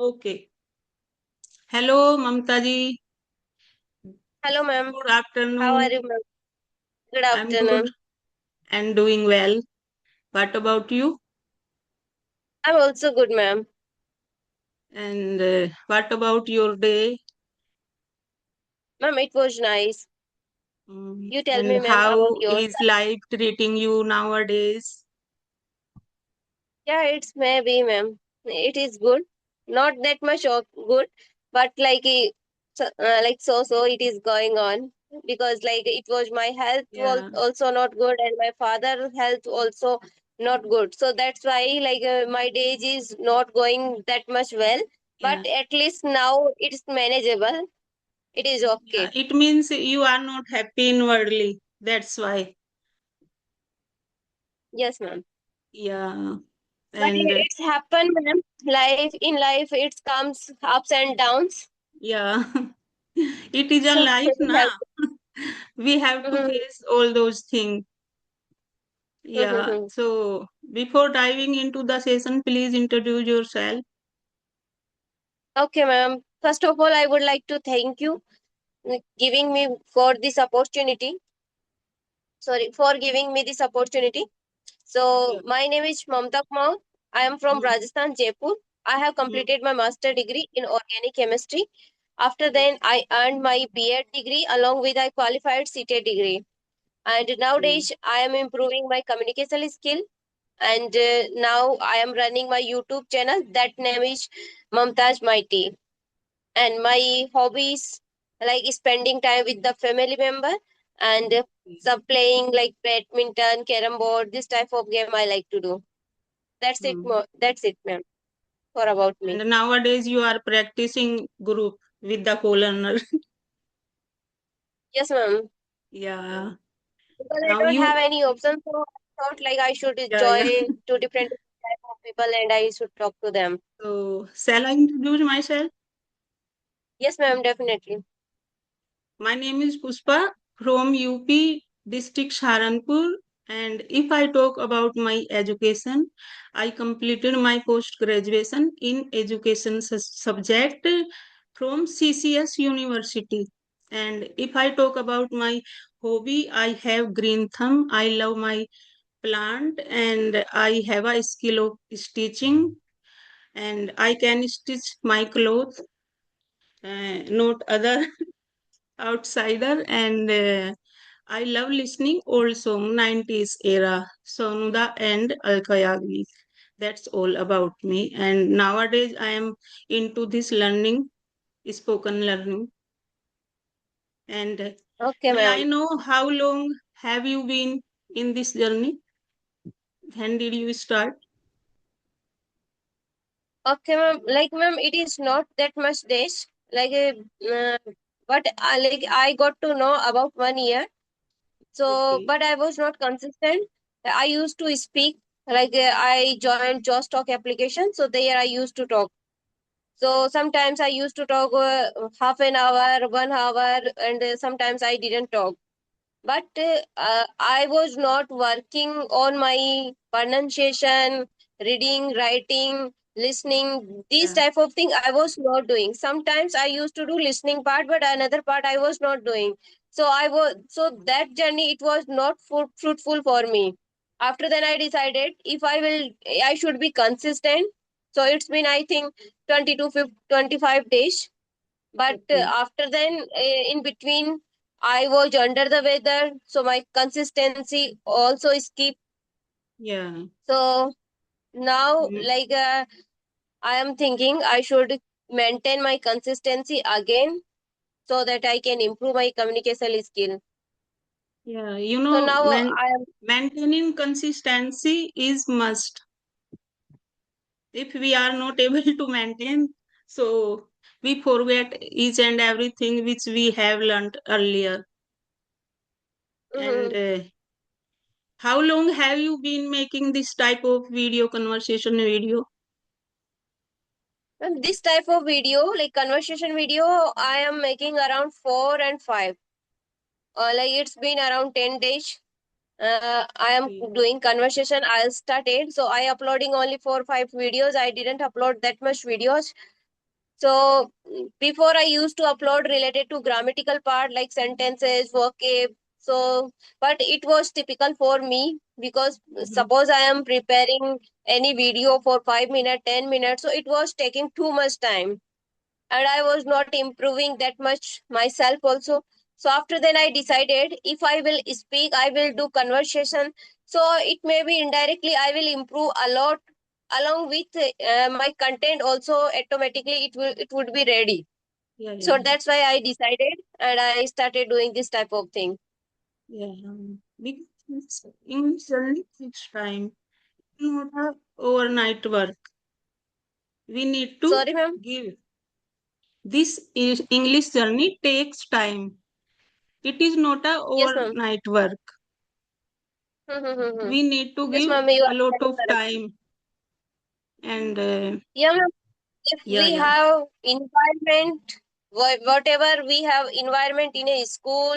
Okay. Hello Mamata ji. Hello, ma'am. Good How afternoon. are you, ma'am? Good I am good afternoon. And doing well. What about you? I'm also good, ma'am. And what about your day? Ma'am, it was nice. You tell and me, ma'am, about how yours. Is life treating you nowadays? Yeah, it's maybe, ma'am. It is good. Not that much of good, but like so it is going on because like it was my health was Yeah, also not good and my father's health also not good. So that's why my days is not going that much well. yeah, But at least now it's manageable. It is yeah. okay. It means you are not happy inwardly. That's why. Yes, ma'am. Yeah, But and it's happened, ma'am. Life in life, it comes ups and downs. yeah, it is a So life, we na. have. We have to Mhm, face all those things. mhm, Yeah, mhm. so before diving into the session, please introduce yourself. Okay, ma'am. First of all, I would like to thank you giving me for this opportunity. Sorry, for giving me this opportunity. Yeah. So my name is Mamta Kumar. I am from Mm, Rajasthan, Jaipur. I have mm, completed my master degree in organic chemistry. After then, okay, I earned my B.Ed degree along with a qualified CTET degree. And okay. nowadays, I am improving my communication skill and now I am running my YouTube channel. That name is Mamtaj Mighty. And my hobbies like spending time with the family member and some playing like badminton, carom board, this type of game I like to do. That's it. Mm. That's it, ma'am. For about me. And nowadays you are practicing group with the co-learner. Yes, ma'am. Yeah. Because I Now don't you, have any option, so I thought like I should yeah, yeah. join two different type of people and I should talk to them. So shall I introduce myself? Yes, ma'am. Definitely. My name is Puspa from UP district Saharanpur. And if I talk about my education, I completed my post graduation in education subject from CCS University. And if I talk about my hobby, I have green thumb. I love my plant and I have a skill of stitching and I can stitch my clothes, not other outsider. And I love listening old song 90s era Sonuda and Alka Yagnik. That's all about me. And nowadays I am into this learning, spoken learning. And Okay, may I ma'am. know how long have you been in this journey? When did you start? Okay, ma'am. Like, ma'am, it is not that much days. Uh, but I got to know about 1 year. So, Okay. but I was not consistent. I used to speak. I joined Just Talk application. So there I used to talk. So sometimes I used to talk half an hour, 1 hour, and sometimes I didn't talk. But I was not working on my pronunciation, reading, writing, listening, these Yeah. type of thing I was not doing. Sometimes I used to do listening part, but another part I was not doing. So that journey it was not fruitful for me. After then I decided if I should be consistent. So it's been I think 20 to 50, 25 days, but Okay. after then in between I was under the weather, so my consistency also skip. Yeah. So now Mm, I am thinking I should maintain my consistency again so that I can improve my communication skill. yeah. So now I am. Maintaining consistency is must. If we are not able to maintain, so we forget each and everything which we have learned earlier. And Mhm. how long have you been making this type of video conversation video? And this type of video, like conversation video, I am making around 4 and 5. It's been around 10 days. I am Okay. doing conversation. I started, so I uploading only 4 5 videos. I didn't upload that much videos. So before I used to upload related to grammatical part like sentences, vocab. So, but it was typical for me because suppose I am preparing any video for 5 minutes, 10 minutes, so it was taking too much time, and I was not improving that much myself also. So after then I decided if I will speak, I will do conversation. So it may be indirectly I will improve a lot along with my content also automatically it would be ready. Yeah, So yeah, that's why I decided and I started doing this type of thing. yeah. Because English learning takes time, not a overnight work. We need to Sorry, ma'am. give. This is English journey takes time. It is not a Yes, ma'am. overnight work. We need to Yes, give ma'am, you a are lot very of correct. time and Yeah, ma'am. If yeah, we yeah, have environment, whatever we have environment in a school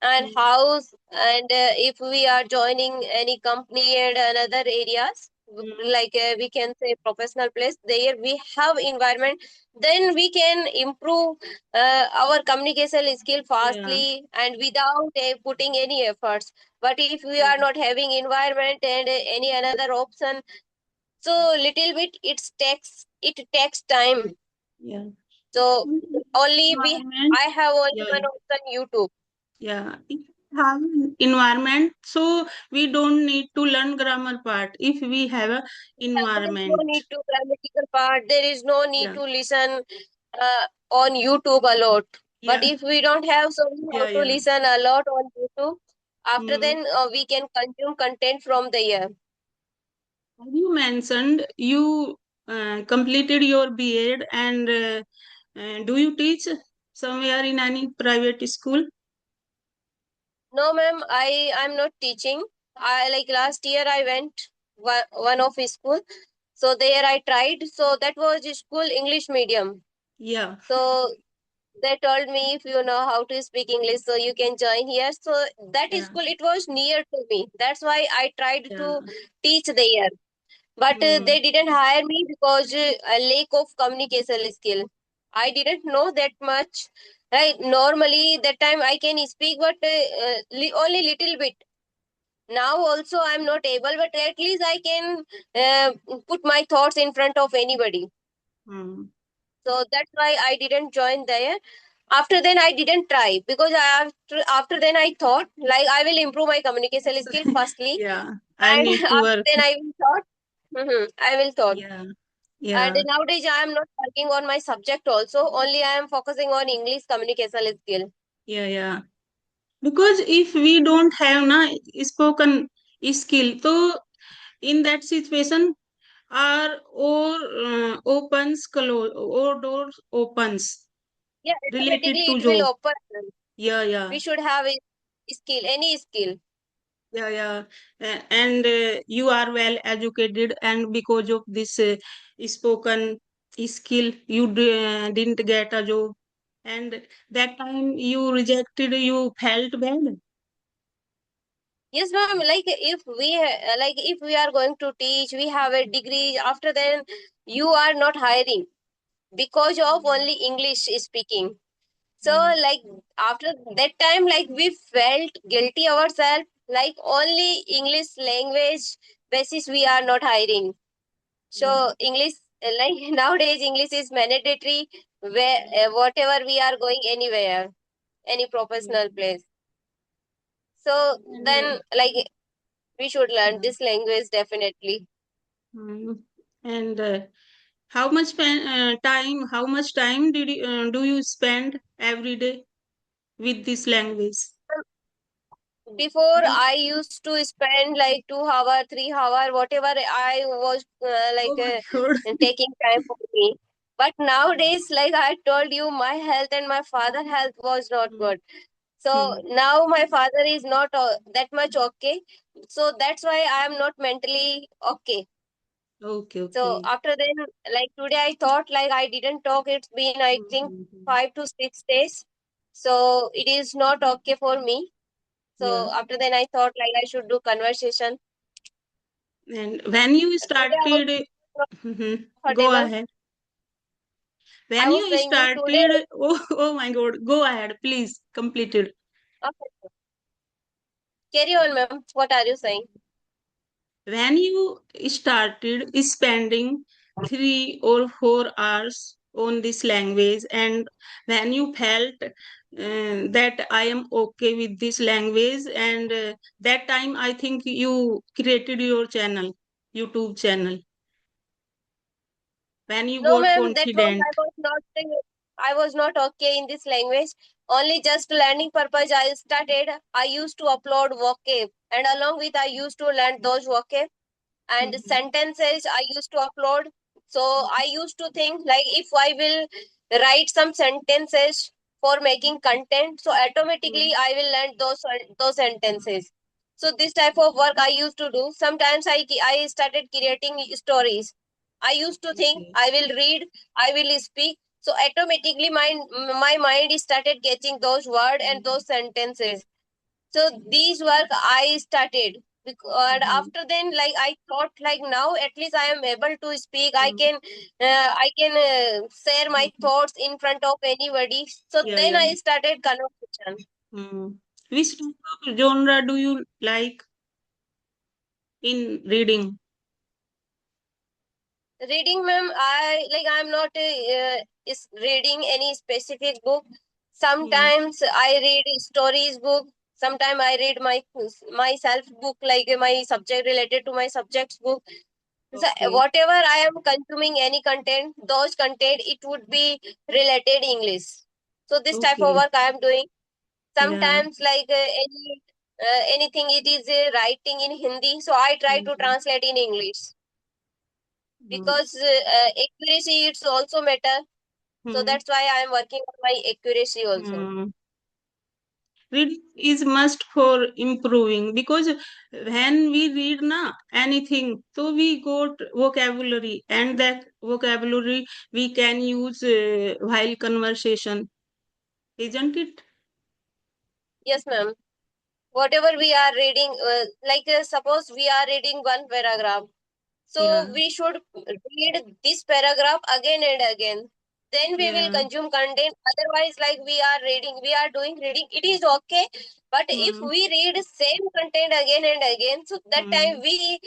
and mm, house, and if we are joining any company and another areas, mm, like we can say professional place, there we have environment, then we can improve our communication skill yeah, fastly and without putting any efforts. But if we yeah, are not having environment and any another option, so little bit it takes time. yeah. So only we Environment, I have only yeah, one option, YouTube. yeah. If we have an environment, so we don't need to learn grammar part. If we have a Yeah, there is no environment, need to grammatical part. There is no need yeah, to listen on YouTube a lot. But yeah, if we don't have, so we yeah, have to yeah. listen a lot on YouTube. After Mm. then, we can consume content from there. As you mentioned, you completed your B.Ed and do you teach somewhere in any private school? No, ma'am, I'm not teaching. I like last year I went one of his school. So there I tried. So that was a school English medium. Yeah, So they told me if you know how to speak English, so you can join here. So that yeah, school it was near to me. That's why I tried yeah. to teach there. But Mm, they didn't hire me because a lack of communication skill. I didn't know that much. Right? Normally that time I can speak, but only little bit. Now also I'm not able, but at least I can put my thoughts in front of anybody. mm. So that's why I didn't join there. After then I didn't try because after then I thought like I will improve my communication skill firstly, Yeah, I and need to after work. then I will thought, I will thought. Yeah, And yeah, nowadays I am not working on my subject also, only I am focusing on English communication skill. yeah, yeah. Because if we don't have na spoken skill, so in that situation, our or opens close or doors opens Yeah, related automatically to it will job. open. Yeah, yeah, We should have a skill, any skill. yeah, yeah. And you are well educated, and because of this spoken skill, you didn't get a job, and that time you rejected, you felt bad. Yes, ma'am. Like if we are going to teach, we have a degree. After then, you are not hiring because of Mm, only English speaking. So mm, like after that time, like we felt guilty ourselves. Like only English language basis we are not hiring. So mm, English like nowadays English is mandatory where whatever we are going anywhere, any mm. professional place. So And then like we should learn yeah. this language definitely. Mm. And how much time do you spend every day with this language? Before Be- I used to spend like 2 hour, 3 hour, whatever I was oh my God. taking time for me. But nowadays, like I told you, my health and my father health was not Mm, good. So mm. now my father is not that much okay. So that's why I am not mentally okay. Okay, So okay. after then, like today, I thought like I didn't talk. It's been I think Mhm. 5 to 6 days. So it is not okay for me. Yeah. So after then, I thought like I should do conversation. And when you Today I was started, not mhm, go comfortable. ahead. I When was you saying you today. started, oh my God, go ahead, please, complete it. Okay. Carry on, ma'am. What are you saying? When you started spending 3 or 4 hours on this language, and when you felt that I am okay with this language, and that time I think you created your channel, YouTube channel, when you No, got ma'am. That was confident. I was not. I was not okay in this language. Only just learning purpose. I started. I used to upload vocab, and along with I used to learn those vocab and Mhm. sentences. I used to upload. So I used to think like if I will write some sentences for making content, so automatically Mhm. I will learn those sentences. So this type of work I used to do. Sometimes I started creating stories. I used to think Okay. I will read, I will speak. So automatically my mind started catching those words and Mhm. those sentences. So these work I started. And Mhm. after then, like I thought, like now at least I am able to speak. Mhm. I can share my Mhm. thoughts in front of anybody. So Yeah, then yeah. I started conversation. Which type of genre do you like in reading? Reading, ma'am, I'm not is reading any specific book. Hmm. Sometimes I read stories book. Sometimes I read my self book, like my subject related to my subjects book. So Okay. whatever I am consuming any content, those content it would be related English. So this type of Okay. work I am doing. Yeah. Sometimes anything it is writing in Hindi, so I try to Hmm. translate in English Hmm. because accuracy it's also matter. So Hmm. that's why I am working on my accuracy also. Hmm. Reading is must for improving, because when we read na anything, so we got vocabulary, and that vocabulary we can use while conversation, isn't it? Yes, ma'am. Whatever we are reading, suppose we are reading one paragraph. So Yeah. we should read this paragraph again and again. Then we will Yeah. consume content. Otherwise, like we are doing reading. It is okay, but if Hmm. we read same content again and again, so that time Hmm. we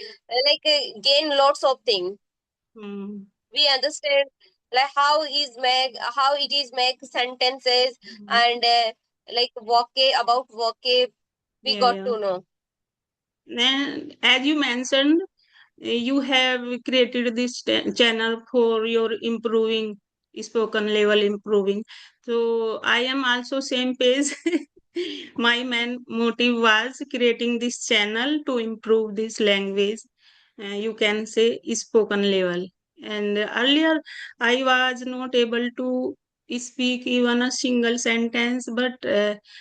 gain lots of things. Hmm. We understand like how it is make sentences Hmm. and about vocab. We Yeah, got yeah. to know. And as you mentioned, you have created this channel for your improving spoken level improving. So I am also same page. My main motive was creating this channel to improve this language. You can say spoken level. And earlier I was not able to speak even a single sentence, but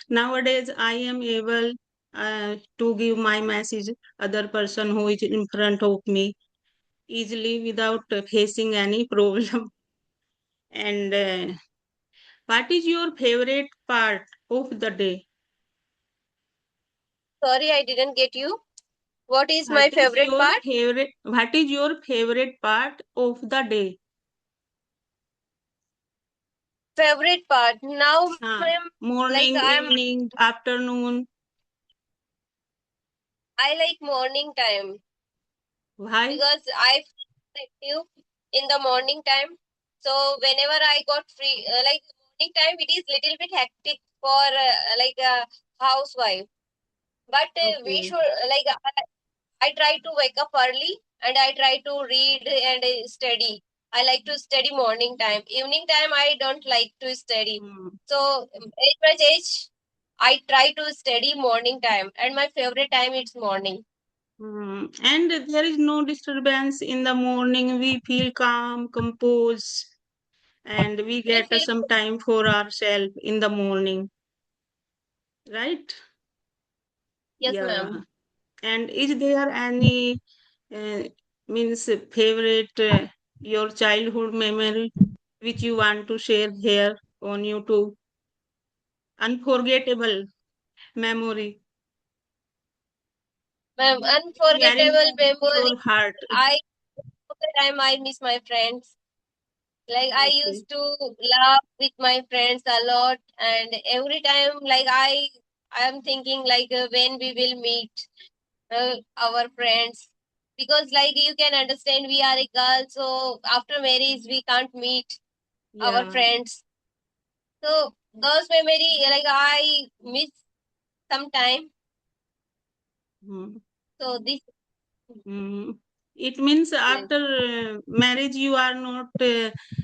nowadays I am able to give my message other person who is in front of me easily without facing any problem. And what is your favorite part of the day? Sorry, I didn't get you. What is What my is favorite your part? favorite? What is your favorite part of the day? Favorite part. Now, ma'am, like Morning, I'm evening, afternoon. I like morning time Why? because I feel active in the morning time. So whenever I got free, morning time, it is little bit hectic for a housewife. But we Okay. should I try to wake up early and I try to read and study. I like to study morning time. Evening time I don't like to study. Hmm. So at my age, I try to study morning time, and my favorite time is morning. And there is no disturbance in the morning. We feel calm, composed, and we We get feel some time for ourselves in the morning, right? yes, Yeah. ma'am. And is there any uh, means favorite your childhood memory which you want to share here on YouTube? Unforgettable memory Ma'am, very unforgettable in memory. your heart. I the time I miss my friends. Like I Okay. used to laugh with my friends a lot, and every time like I am thinking like when we will meet our friends, because like you can understand we are a girl, so after marriage we can't meet our Yeah. friends. So those memory like I miss sometime. Hmm. So this Hmm. It means like, after marriage you are not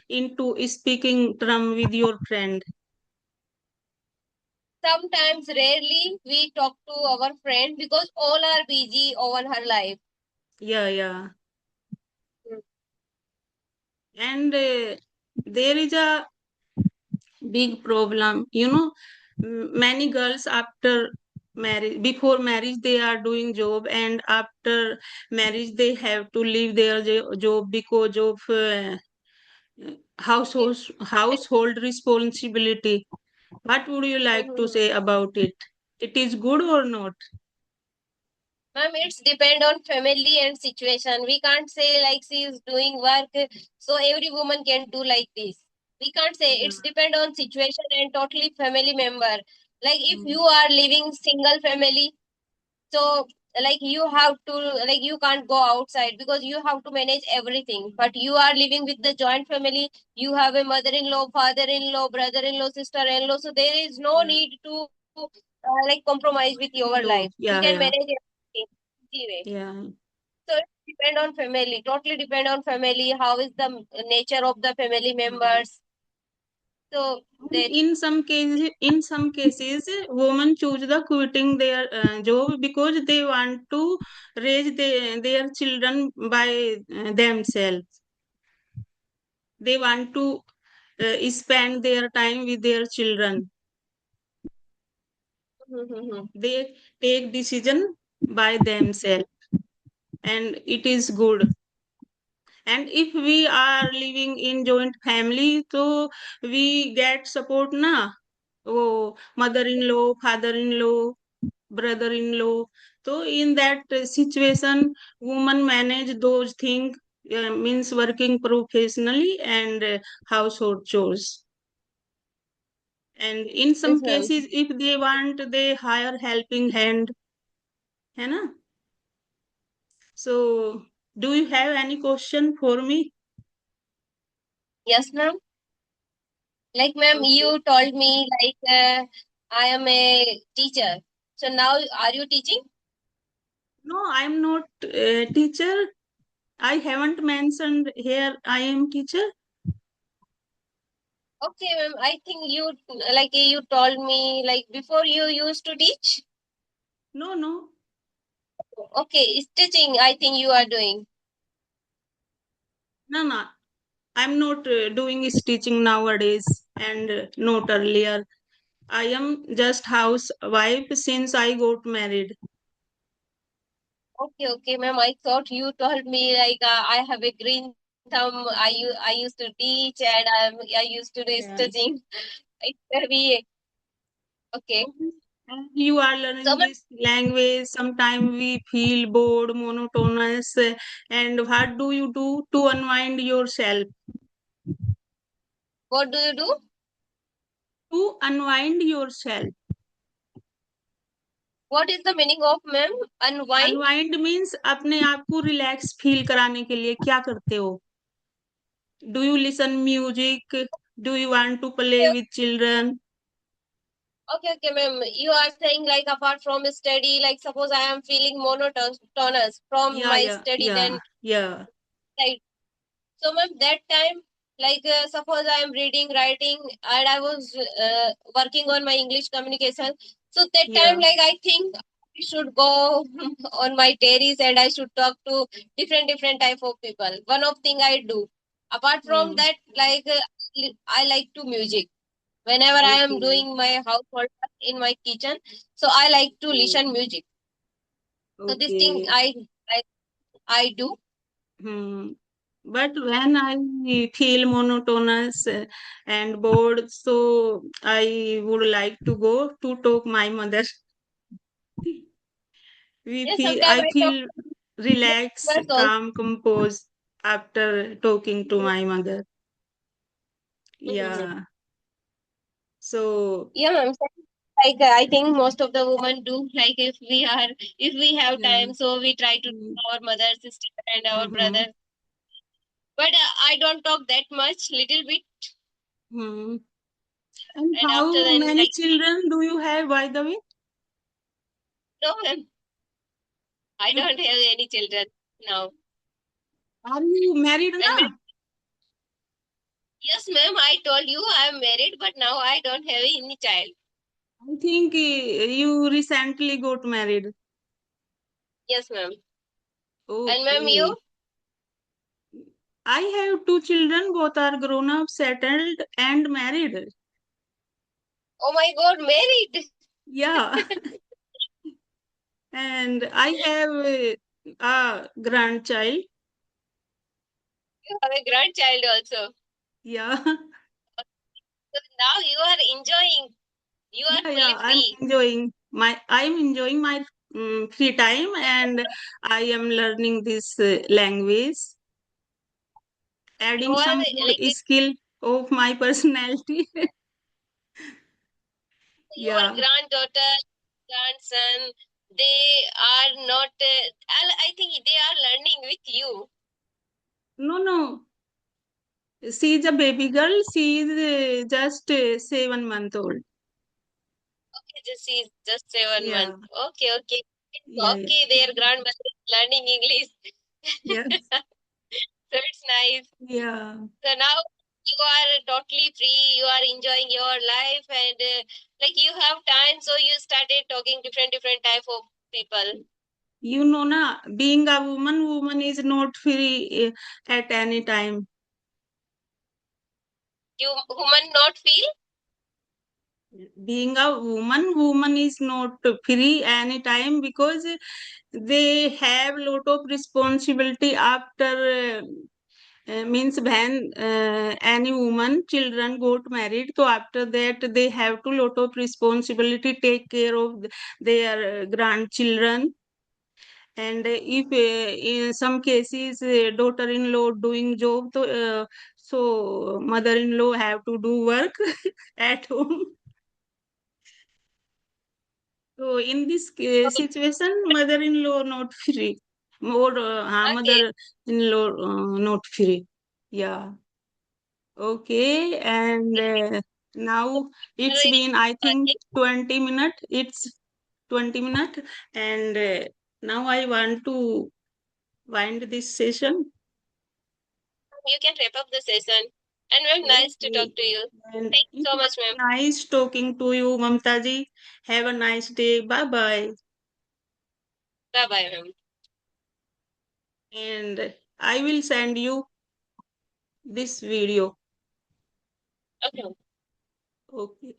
into speaking term with your friend. sometimes rarely we talk to our friend because all are busy on her life. Yeah, yeah. Mm. And there is a big problem, many girls after marriage, before marriage they are doing job, and after marriage they have to leave their job because of household responsibility. What would you like to Mhm. say about it? It is good or not? Ma'am, it's depend on family and situation. We can't say like she is doing work, so every woman can do like this. We can't say Yeah. it's depend on situation and totally family member. Like if Mm, you are living single family, so like you have to like you can't go outside because you have to manage everything. But you are living with the joint family. You have a mother-in-law, father-in-law, brother-in-law, sister-in-law. So there is no yeah. need to like compromise with your life. Below. You Yeah, can yeah, manage everything easy way. yeah. So it depend on family, totally depend on family. How is the nature of the family Mm. members? So And they. in some cases, women choose the quitting their job because they want to raise their children by themselves. They want to spend their time with their children. They take decision by themselves, and it is good. And if we are living in joint family, so we get support na. Oh, mother-in-law, father-in-law, brother-in-law. So in that situation, woman manage those things, means working professionally and household chores. And in Yes, some ma'am. cases, if they want, they hire helping hand, है ना? So, do you have any question for me? Yes, ma'am. Like, ma'am, Okay. you told me like I am a teacher. So now, are you teaching? No, I'm not a teacher. I haven't mentioned here I am teacher. Okay, ma'am. I think you like you told me like before you used to teach. No, no, Okay, it's teaching. I think you are doing. no, no. I'm not doing stitching nowadays and not earlier. I am just housewife since I got married. Okay, okay, ma'am. I thought you told me like I have a green thumb. I used to teach and I used to do Yeah. stitching. It's very okay. And you are So, learning ma'am, this language. Sometimes we feel bored, monotonous. And what do you do to unwind yourself? what do you do? To unwind yourself. What is the meaning of ma'am? Unwind? Unwind means अपने आप को relax feel कराने के लिए क्या करते हो? Do you listen music? Do you want to play Okay, with children? okay, okay, ma'am. You are saying like apart from study, like suppose I am feeling monotonous from या my या study, या then या right. So, ma'am, that time, like suppose I am reading, writing, and I was working on my English communication. So that या time, like I think I should go on my terrace and I should talk to different type of people. One of thing I do. Apart from that, like I like to music. Whenever I am okay doing my household work in my kitchen, so I like to listen music. So this okay thing I do. but when I feel monotonous and bored, so I would like to go to talk my mother. Yeah, I sometimes I talk feel to relaxed, members also. calm, composed after talking to my mother. Yeah. So, Yeah, ma'am. Like I think most of the women do. Like if we have yeah. time, so we try to Mm, talk our mother, sister, and our mhm, brother. But I don't talk that much. Little bit, mhm. And and after how then, many like children do you have, by the way? no, ma'am, I You don't have any children now. are you married And now? yes, ma'am, I told you I'm married, but now I don't have any child. I think you recently got married. Yes, ma'am. And ma'am, Okay. you? I have two children, both are grown up, settled, and married. Oh my God, married. Yeah. And I have a grandchild. You have a grandchild also. Yeah. So now you are enjoying. You are Yeah, fully yeah. free. I'm enjoying my free time, and I am learning this language, You adding are some more like skill of my personality. your Yeah. granddaughter, grandson. They are not. I think they are learning with you. No, no. She is a baby girl. She is just 7 month old. Okay, just is just 7 months. Yeah. Okay, okay, Yeah, yeah. okay. Their grandmother is learning English. Yes. So it's nice. Yeah. So now you are totally free. You are enjoying your life, and like you have time, so you started talking different type of people. You know, na, being a woman is not free at any time. You human not feel. Being a woman is not free anytime because they have lot of responsibility after means when any woman children got married, so after that they have to lot of responsibility take care of their grandchildren. And if in some cases daughter-in-law doing job, so mother-in-law have to do work at home. So in this situation, mother-in-law not free, more Okay, mother-in-law not free. Yeah. Okay. And now it's sorry. been, I think, Thank 20 minutes. It's 20 minutes, and now I want to wind this session. you. You can wrap up the session. And ma'am, nice to talk Okay. to you. And Thank you it so was much, ma'am. nice talking to you, Mamtaji. Have a nice day. Bye bye. Bye bye, ma'am. And I will send you this video. Okay. Okay.